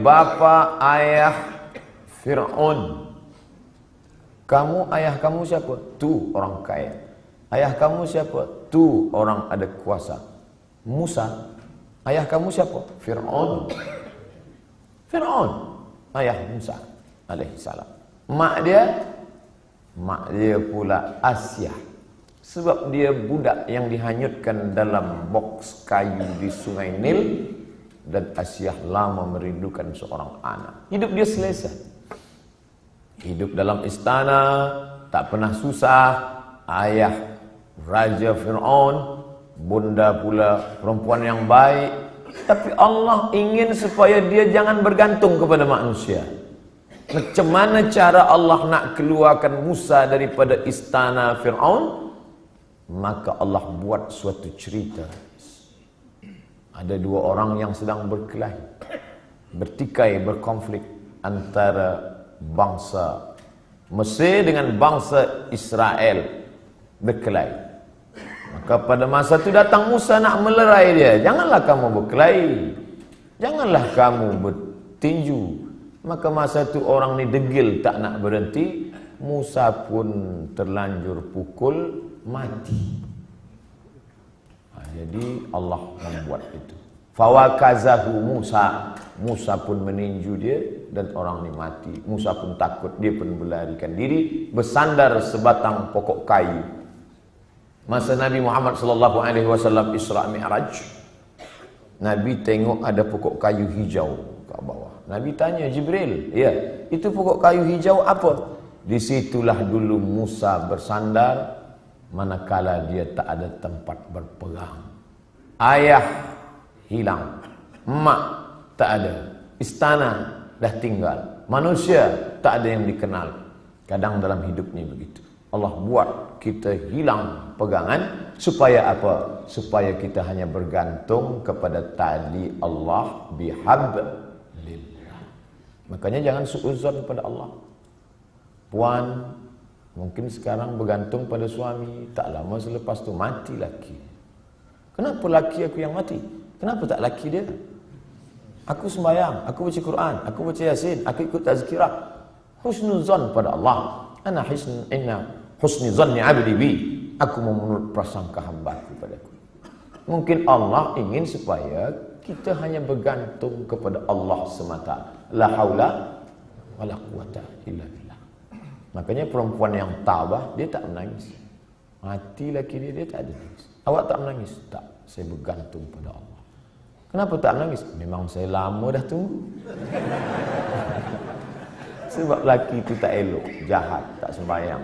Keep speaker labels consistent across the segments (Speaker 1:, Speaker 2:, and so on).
Speaker 1: Bapa ayah Fir'aun. Kamu, ayah kamu siapa? Tu orang kaya. Ayah kamu siapa? Tu orang ada kuasa. Musa. Ayah kamu siapa? Fir'aun. Fir'aun. Ayah Musa alaihissalam. Mak dia pula Asyah. Sebab dia budak yang dihanyutkan dalam boks kayu di sungai Nil. Dan Asyah lama merindukan seorang anak. Hidup dia selesa. Hidup dalam istana, tak pernah susah. Ayah Raja Fir'aun, bunda pula perempuan yang baik. Tapi Allah ingin supaya dia jangan bergantung kepada manusia. Macam mana cara Allah nak keluarkan Musa daripada istana Fir'aun? Maka Allah buat suatu cerita. Ada dua orang yang sedang berkelahi, bertikai, berkonflik antara bangsa Mesir dengan bangsa Israel, berkelahi. Maka pada masa itu datang Musa nak melerai dia. Janganlah kamu berkelahi, janganlah kamu bertinju. Maka masa itu orang ni degil tak nak berhenti. Musa pun terlanjur pukul, mati. Jadi Allah membuat itu. Fawakazahu Musa. Musa pun meninju dia dan orang ni mati. Musa pun takut, dia pun melarikan diri, bersandar sebatang pokok kayu. Masa Nabi Muhammad SAW Isra Mi'raj, Nabi tengok ada pokok kayu hijau kat bawah. Nabi tanya Jibril, ya, itu pokok kayu hijau apa? Disitulah dulu Musa bersandar, manakala dia tak ada tempat berpegang. Ayah hilang, mak tak ada, istana dah tinggal, manusia tak ada yang dikenal. Kadang dalam hidup ni begitu. Allah buat kita hilang pegangan. Supaya apa? Supaya kita hanya bergantung kepada tali Allah bihablillah. Makanya jangan suuzon pada Allah. Puan mungkin sekarang bergantung pada suami, tak lama selepas tu mati laki. Kenapa laki aku yang mati? Kenapa tak laki dia? Aku sembahyang, aku baca Quran, aku baca Yasin, aku ikut tazkirah. Husnuzon pada Allah. Inna husni zanni abdi bi. Aku menurut prasangka hamba-Ku padaku. Mungkin Allah ingin supaya kita hanya bergantung kepada Allah semata. La haula wala quwata illa billah. Makanya perempuan yang tabah, dia tak menangis. Mati laki dia tak ada nangis. Awak tak menangis? Tak, saya bergantung pada Allah. Kenapa tak menangis? Memang saya lama dah tunggu. Sebab laki itu tak elok, jahat, tak sembahyang.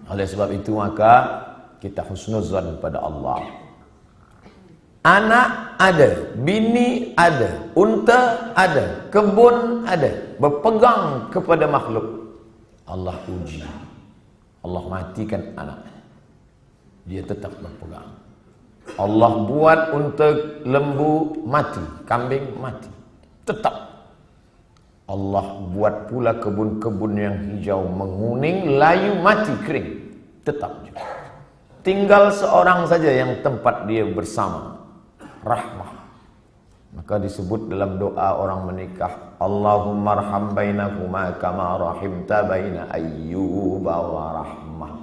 Speaker 1: Oleh sebab itu maka kita husnuzan pada Allah. Anak ada, bini ada, unta ada, kebun ada, berpegang kepada makhluk. Allah uji. Allah matikan anak, dia tetap berpegang. Allah buat unta lembu mati, kambing mati, tetap. Allah buat pula kebun-kebun yang hijau menguning, layu mati, kering, tetap juga. Tinggal seorang saja yang tempat dia bersama, rahmah. Maka disebut dalam doa orang menikah, Allahumma arham bainahuma kama rahimta baina Ayyub wa rahmah.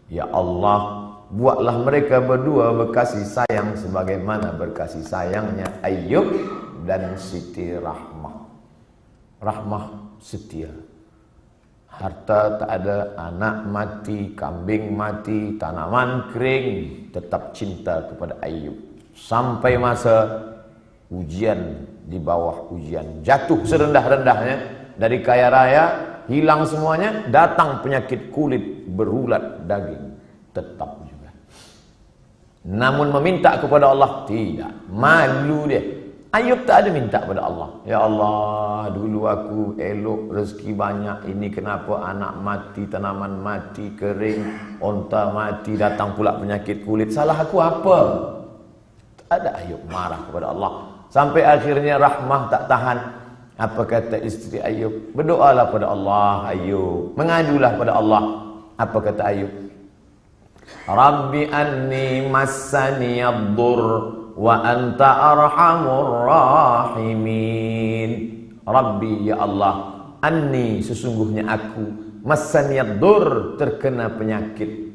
Speaker 1: Ya Allah, buatlah mereka berdua berkasih sayang sebagaimana berkasih sayangnya Ayyub dan Siti Rahmah. Rahmah setia. Harta tak ada, anak mati, kambing mati, tanaman kering, tetap cinta kepada Ayyub. Sampai masa ujian, di bawah ujian, jatuh serendah-rendahnya dari kaya raya, hilang semuanya, datang penyakit kulit, berulat daging, tetap juga. Namun meminta kepada Allah tidak, malu dia. Ayub tak ada minta pada Allah, ya Allah, dulu aku elok, rezeki banyak, ini kenapa anak mati, tanaman mati, kering, onta mati, datang pula penyakit kulit, salah aku apa? Tak ada. Ayub marah kepada Allah. Sampai akhirnya Rahmah tak tahan. Apa kata isteri Ayub? Berdoalah pada Allah, Ayub. Mengadulah pada Allah. Apa kata Ayub? Rabbi anni massani ad-dur wa anta arhamur rahimin. Rabbi, ya Allah, anni, sesungguhnya aku, massaniyad dur, terkena penyakit,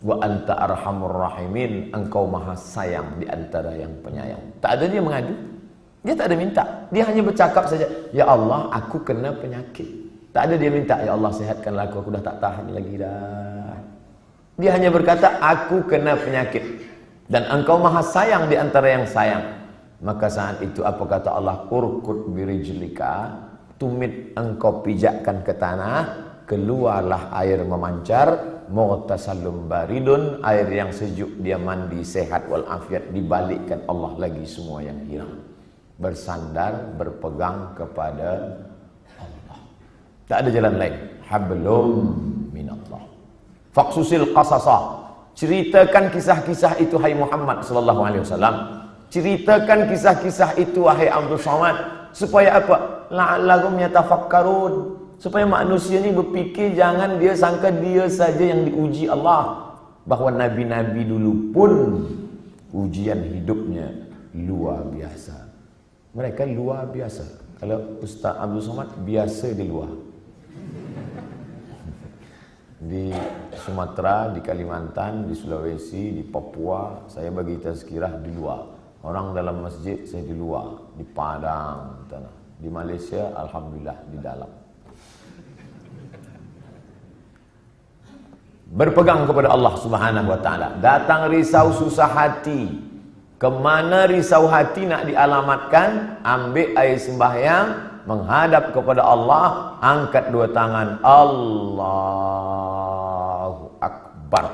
Speaker 1: wa anta arhamur rahimin, engkau maha sayang di antara yang penyayang. Tak ada dia mengadu, dia tak ada minta, dia hanya bercakap saja, ya Allah, aku kena penyakit. Tak ada dia minta, ya Allah sehatkanlah aku dah tak tahan lagi dah. Dia hanya berkata, aku kena penyakit dan engkau maha sayang di antara yang sayang. Maka saat itu apa kata Allah? Urkut birijlika, tumit engkau pijakkan ke tanah, keluarlah air memancar, mughtasalum baridun, air yang sejuk, dia mandi sehat walafiat, dibalikkan Allah lagi semua yang hilang. Bersandar, berpegang kepada Allah. Tak ada jalan lain. Hablum minallah. Faqsusil qasasah, ceritakan kisah-kisah itu hai Muhammad sallallahu alaihi wasallam. Ceritakan kisah-kisah itu wahai Abdul Somad, supaya apa? La'allahum yatafakkarun, supaya manusia ni berfikir, jangan dia sangka dia saja yang diuji Allah, bahawa nabi-nabi dulu pun ujian hidupnya luar biasa. Mereka luar biasa. Kalau Ustaz Abdul Somad biasa di luar. Di Sumatera, di Kalimantan, di Sulawesi, di Papua, saya bagi tazkirah di luar. Orang dalam masjid, saya di luar. Di Padang, di Malaysia, alhamdulillah di dalam. Berpegang kepada Allah Subhanahu wa taala. Datang risau susah hati. Kemana risau hati nak dialamatkan? Ambil air sembahyang, menghadap kepada Allah, angkat dua tangan, Allahu Akbar.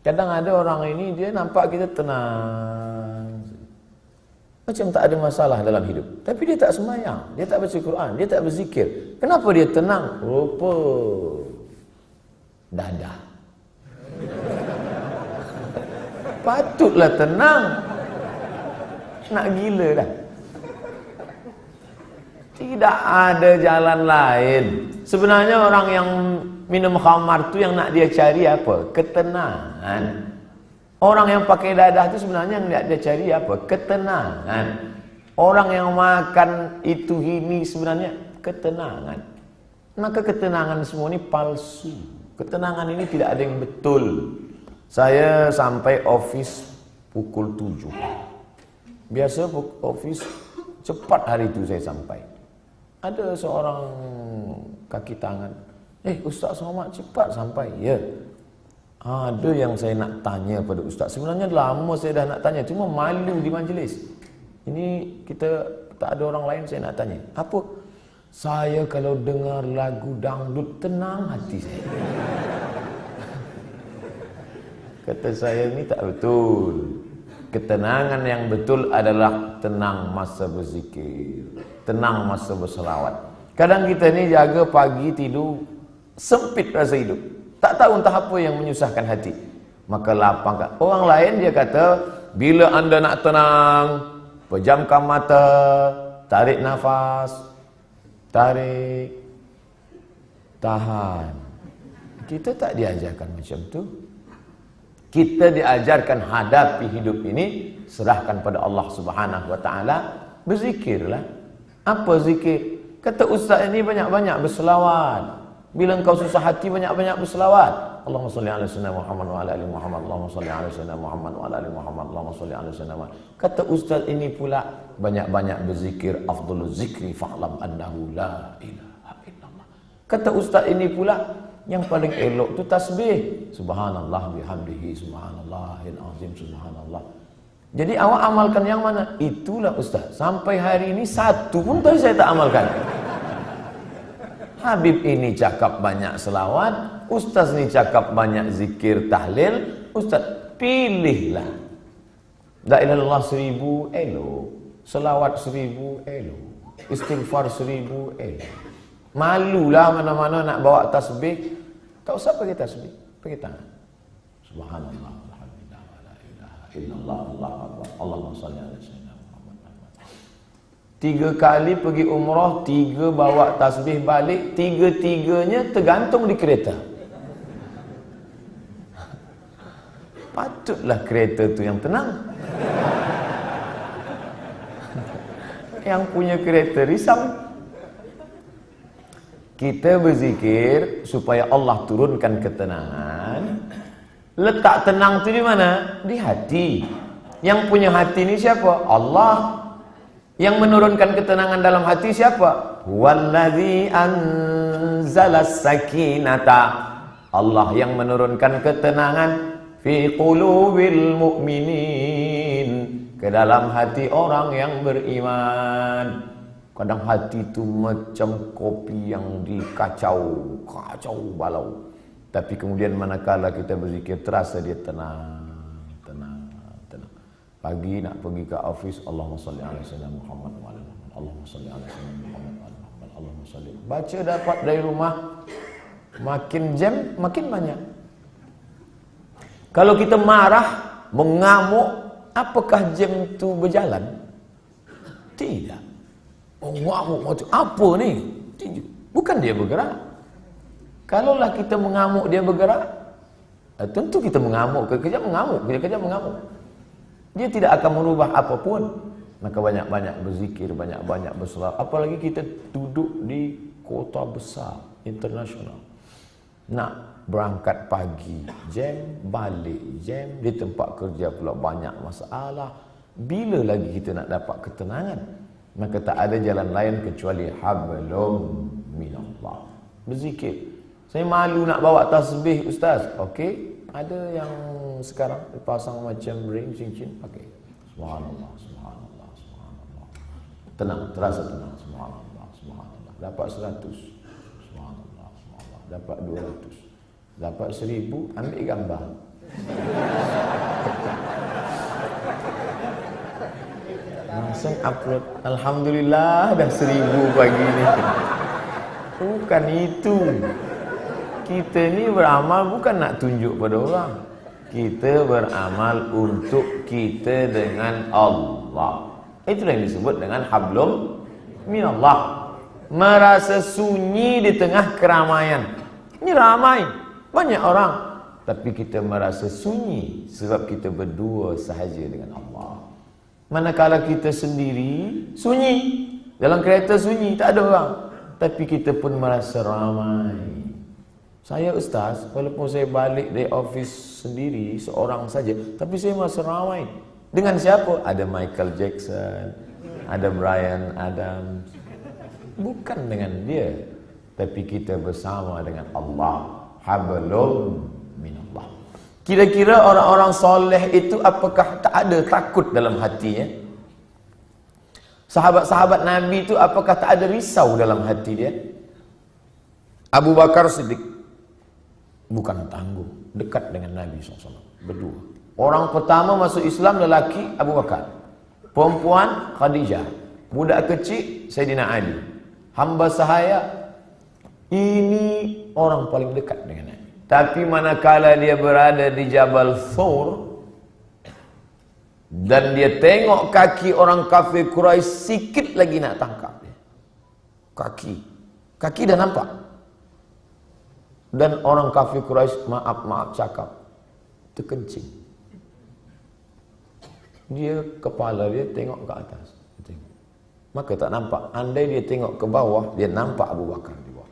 Speaker 1: Kadang ada orang ini, dia nampak kita tenang, macam tak ada masalah dalam hidup, tapi dia tak sembahyang, dia tak baca Quran, dia tak berzikir. Kenapa dia tenang? Rupa dadah. Patutlah tenang. Nak gila dah. Tidak ada jalan lain. Sebenarnya orang yang minum khamar tu yang nak dia cari apa? Ketenangan. Orang yang pakai dadah tu sebenarnya yang nak dia cari apa? Ketenangan. Orang yang makan itu ini sebenarnya ketenangan. Maka ketenangan semua ni palsu. Ketenangan ini tidak ada yang betul. Saya sampai office pukul 7. Biasa office cepat hari itu saya sampai. Ada seorang kaki tangan, Ustaz Somad cepat sampai. Ya, ada yang saya nak tanya pada Ustaz. Sebenarnya lama saya dah nak tanya, cuma malu di majlis. Ini kita tak ada orang lain, saya nak tanya. Apa? Saya kalau dengar lagu dangdut tenang hati saya. Kata saya, ini tak betul. Ketenangan yang betul adalah tenang masa berzikir, tenang masa berselawat. Kadang kita ni jaga pagi tidur, sempit rasa hidup, tak tahu entah apa yang menyusahkan hati, maka lapangkan. Orang lain dia kata, bila anda nak tenang, pejamkan mata, tarik nafas, tarik, tahan. Kita tak diajarkan macam tu. Kita diajarkan hadapi hidup ini, serahkan pada Allah Subhanahu wa taala, berzikirlah. Apa zikir? Kata ustaz ini banyak-banyak berselawat. Bila engkau susah hati, banyak-banyak berselawat. Allahumma salli ala sayyidina Muhammad wa ala ali Muhammad. Allahumma salli ala sayyidina Muhammad wa ala ali Muhammad. Allahumma salli ala sayyidina Muhammad. Kata ustaz ini pula, banyak-banyak berzikir. Afdhalul zikri fa'lam annahu la ilaha illallah. Kata ustaz ini pula, yang paling elok tu tasbih. Subhanallah bihamdihi, subhanallahil azim, subhanallah. Jadi awak amalkan yang mana? Itulah ustaz. Sampai hari ini satu pun saya tak amalkan. Habib ini cakap banyak selawat, ustaz ni cakap banyak zikir tahlil. Ustaz, pilihlah. La ilaha illallah 1000 elok, selawat 1000 elok, istighfar 1000 elok. Malulah mana-mana nak bawa tasbih. Tak usah pakai tasbih, pakai tangan. Subhanallah, alhamdulillah, wa la ilaha illallah, Allahu akbar, Allahumma shalli ala sayyidina Muhammad. 3 kali pergi umrah, 3 bawa tasbih balik, 3-3-nya tergantung di kereta. Patutlah kereta tu yang tenang. yang punya kereta risau. Kita berzikir supaya Allah turunkan ketenangan. Letak tenang itu di mana? Di hati. Yang punya hati ini siapa? Allah. Yang menurunkan ketenangan dalam hati siapa? Wallazi anzalas sakinata. Allah yang menurunkan ketenangan fi qulubil mu'minin, ke dalam hati orang yang beriman. Kadang hati itu macam kopi yang dikacau, kacau balau. Tapi kemudian manakala kita berzikir, terasa dia tenang. Pagi nak pergi ke office, Allahumma salli ala sayyidina Muhammad wa ala Muhammad. Allahumma salli ala sayyidina Muhammad wa ala Muhammad. Allahumma salli. Baca dapat dari rumah, makin jam makin banyak. Kalau kita marah, mengamuk, apakah jam itu berjalan? Tidak. Mengamuk macam apa ni? Bukan dia bergerak. Kalaulah kita mengamuk dia bergerak, tentu kita mengamuk, kekejap mengamuk, kekejap mengamuk. Dia tidak akan merubah apapun. Maka banyak-banyak berzikir, banyak-banyak berselawat. Apalagi kita duduk di kota besar, internasional. Nak berangkat pagi, jam, balik jam, di tempat kerja pula banyak masalah. Bila lagi kita nak dapat ketenangan? Maka tak ada jalan lain kecuali hablum minallah. Berzikir. Saya malu nak bawa tasbih, Ustaz. Okey, ada yang sekarang dipasang macam ring cincin. Okey. Subhanallah, subhanallah, subhanallah. Tenang, terasa tenang. Subhanallah, subhanallah. Dapat 100. Subhanallah, subhanallah. Dapat 200. Dapat 1000, ambil gambar. Langsung upload. Alhamdulillah dah 1000 pagi ni. Bukan itu. Kita ni beramal bukan nak tunjuk pada orang. Kita beramal untuk kita dengan Allah. Itulah yang disebut dengan hablum minallah. Merasa sunyi di tengah keramaian. Ini ramai, banyak orang, tapi kita merasa sunyi sebab kita berdua sahaja dengan Allah. Manakala kita sendiri, sunyi. Dalam kereta sunyi, tak ada orang, tapi kita pun merasa ramai. Saya Ustaz, walaupun saya balik dari office sendiri, seorang saja, tapi saya merasa ramai. Dengan siapa? Ada Michael Jackson, ada Bryan Adams. Bukan dengan dia, tapi kita bersama dengan Allah. Hablum minallah. Kira-kira orang-orang soleh itu apakah tak ada takut dalam hatinya? Sahabat-sahabat Nabi itu apakah tak ada risau dalam hati dia? Abu Bakar Siddiq bukan tangguh, dekat dengan Nabi SAW, berdua. Orang pertama masuk Islam lelaki Abu Bakar, perempuan Khadijah, budak kecil Sayyidina Ali, hamba sahaya. Ini orang paling dekat dengan Nabi. Tapi manakala dia berada di Jabal Thur dan dia tengok kaki orang kafir Quraisy, sikit lagi nak tangkap dia. Kaki dah nampak. Dan orang kafir Quraisy maaf cakap, terkencing. Dia kepala dia tengok ke atas, maka tak nampak. Andai dia tengok ke bawah, dia nampak Abu Bakar di bawah.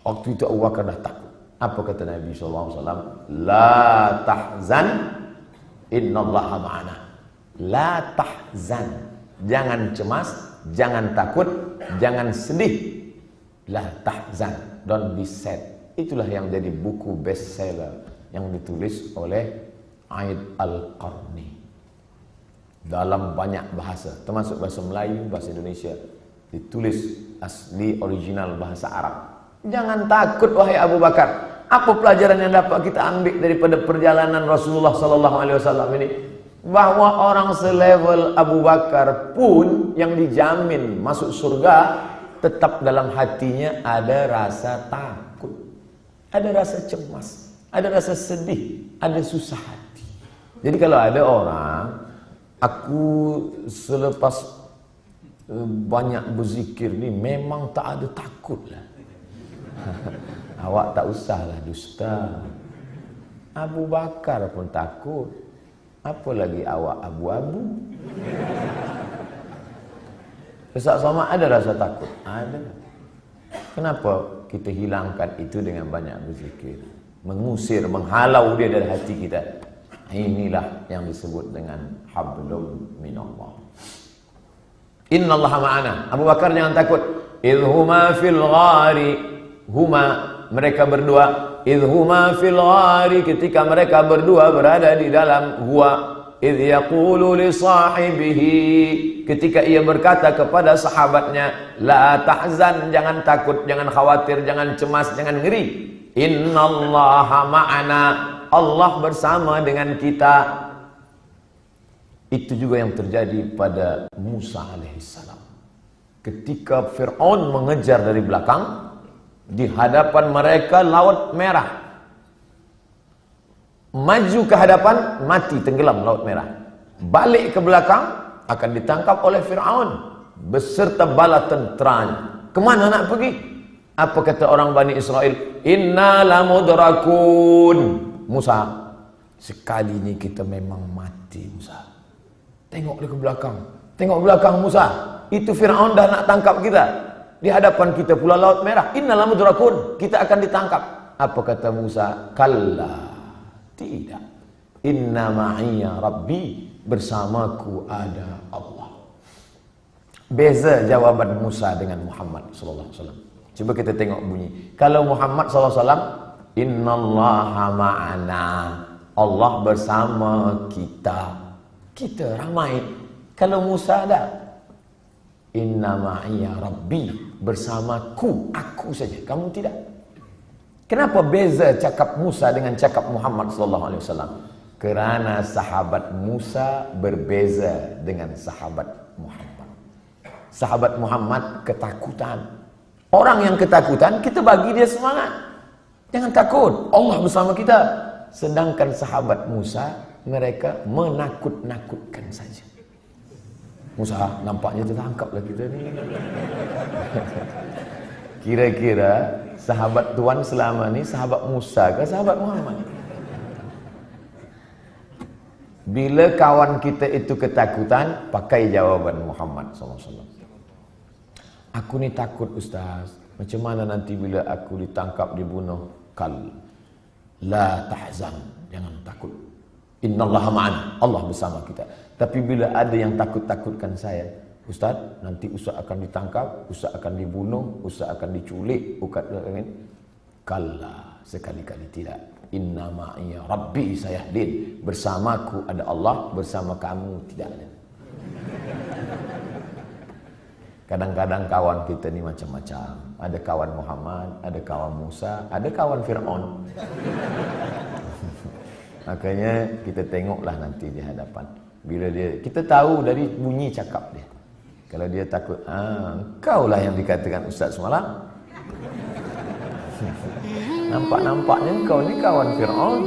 Speaker 1: Waktu itu Abu Bakar dah takut. Apa kata Nabi SAW? La tahzan, innallaha ma'ana. La tahzan. Jangan cemas, jangan takut, jangan sedih. La tahzan. Don't be sad. Itulah yang jadi buku bestseller yang ditulis oleh Aid Al-Qarni dalam banyak bahasa, termasuk bahasa Melayu, bahasa Indonesia, ditulis asli original bahasa Arab. Jangan takut wahai Abu Bakar. Apa pelajaran yang dapat kita ambil daripada perjalanan Rasulullah SAW ini? Bahwa orang selevel Abu Bakar pun yang dijamin masuk surga, tetap dalam hatinya ada rasa takut, ada rasa cemas, ada rasa sedih, ada susah hati. Jadi kalau ada orang, aku selepas banyak berzikir ni memang tak ada takut lah. Awak tak usahlah dusta. Abu Bakar pun takut, apalagi awak abu-abu. Ustaz Somad ada rasa takut? Ada. Kenapa kita hilangkan itu dengan banyak berzikir? Mengusir, menghalau dia dari hati kita. Inilah yang disebut dengan hablum minallah. Innallaha ma'ana. Abu Bakar jangan takut. Idhuma fil ghari. Huma, mereka berdua. Idhuma fil ghari, ketika mereka berdua berada di dalam gua. Idh yaqulu li sahibihi, ketika ia berkata kepada sahabatnya, la tahzan, jangan takut, jangan khawatir, jangan cemas, jangan ngeri. Innallaha ma'ana, Allah bersama dengan kita. Itu juga yang terjadi pada Musa alaihissalam. Ketika Fir'aun mengejar dari belakang, di hadapan mereka laut merah. Maju ke hadapan, mati tenggelam laut merah. Balik ke belakang, akan ditangkap oleh Fir'aun beserta bala tenteranya. Kemana nak pergi? Apa kata orang Bani Israel? Inna lamudrakun. Musa, sekali ini kita memang mati Musa. Tengok dia ke belakang. Tengok belakang Musa. Itu Fir'aun dah nak tangkap kita. Di hadapan kita pula laut merah. Inna lamudrakun. Kita akan ditangkap. Apa kata Musa? Kalla. Tidak. Inna ma'iya Rabbi, bersamaku ada Allah. Beza jawaban Musa dengan Muhammad sallallahu alaihi wasallam. Coba kita tengok bunyi. Kalau Muhammad sallallahu alaihi wasallam, innallaha ma'ana, Allah bersama kita. Kita ramai. Kalau Musa ada, inna ma'iya Rabbi, bersamaku, aku saja, kamu tidak. Kenapa beza cakap Musa dengan cakap Muhammad sallallahu alaihi wasallam? Kerana sahabat Musa berbeza dengan sahabat Muhammad. Sahabat Muhammad ketakutan. Orang yang ketakutan, kita bagi dia semangat. Jangan takut, Allah bersama kita. Sedangkan sahabat Musa, mereka menakut-nakutkan saja. Musa, nampaknya tertangkaplah kita ni. Kira-kira sahabat Tuhan selama ni sahabat Musa ke sahabat Muhammad? Bila kawan kita itu ketakutan, pakai jawaban Muhammad SAW. Aku ni takut Ustaz. Macam mana nanti bila aku ditangkap, dibunuh? Kal, la tahzan, jangan takut. Innallaha ma'ana, Allah bersama kita. Tapi bila ada yang takut-takutkan saya, Ustaz, nanti Ustaz akan ditangkap, Ustaz akan dibunuh, Ustaz akan diculik, kalla, sekali-kali tidak. Inna ma'iya Rabbi sayahdin, bersamaku ada Allah, bersama kamu tidak ada. Kadang-kadang kawan kita ni macam-macam. Ada kawan Muhammad, ada kawan Musa, ada kawan Fir'aun. Makanya kita tengoklah nanti di hadapan. Bila dia, kita tahu dari bunyi cakap dia. Kalau dia takut, engkau lah yang dikatakan Ustaz semalam. Nampak-nampaknya engkau ni kawan Fir'aun.